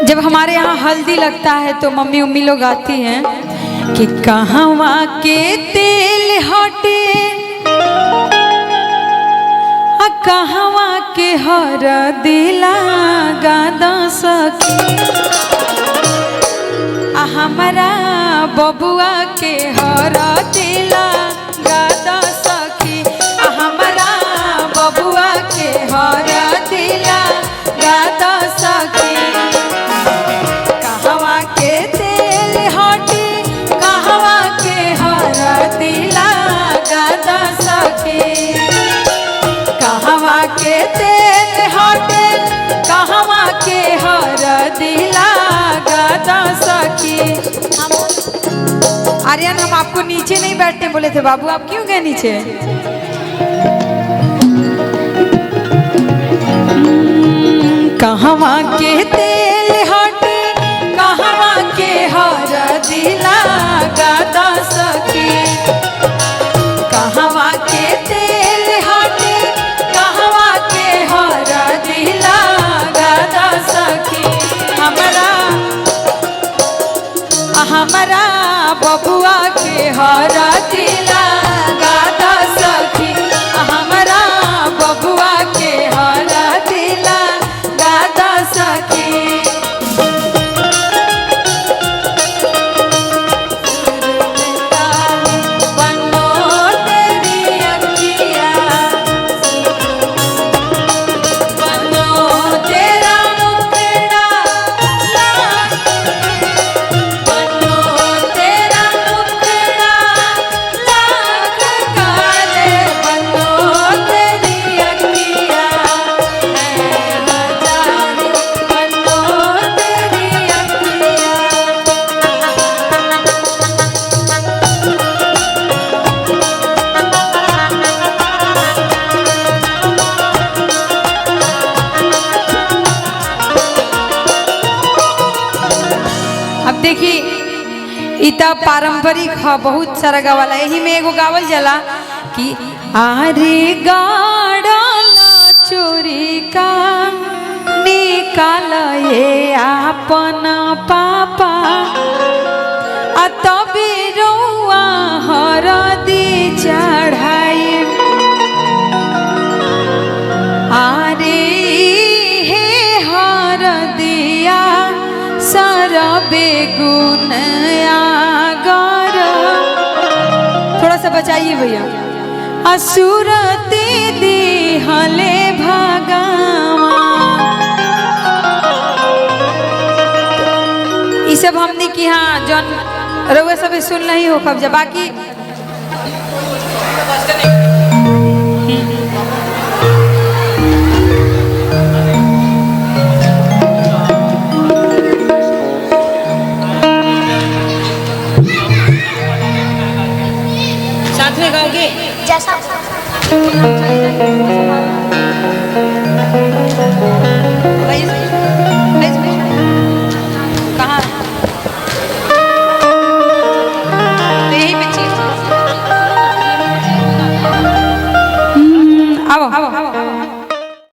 जब हमारे यहाँ हल्दी लगता है तो मम्मी उम्मी लोग गाती हैं कि कहवा के तेल हटे कहवा के हर दिला गादा सखी हमारा बबुआ के हर दिला गादा सखी हमारा बबुआ के हर दिला गादा सखी कहवा के तेल हटी कहवा के हर दिला गादा सखी कहवा के तेल हटे कहवा के हर दिला गादा सखी। आर्यन हम आपको नीचे नहीं बैठने बोले थे बाबू, आप क्यों गए नीचे? कहवा के तेल हटे कहवा के हर दिला गादा सखी कहवा के तेल हटे कहवा के हर दिला गादा सखी हमारा बबुआ के हर दिला गादा सखी हमारा बबुआ के हर दिला गादा सखी। अब देखिए इता पारंपरिक है, बहुत सारा गावला यही में एगो गावल जला कि आरे गाड़ल चोरी का निकाल ये आपन पापा तबे रउआ हरदी चढ़ाई आरे हे हरदिया सर बेगुन आगर। थोड़ा सा बचाइए भैया। असुरते दी हले भगवान ये सब हमने की हाँ जौन रउआ सब सुन नहीं हो कब जब बाकी साथ में गाओगे जैसा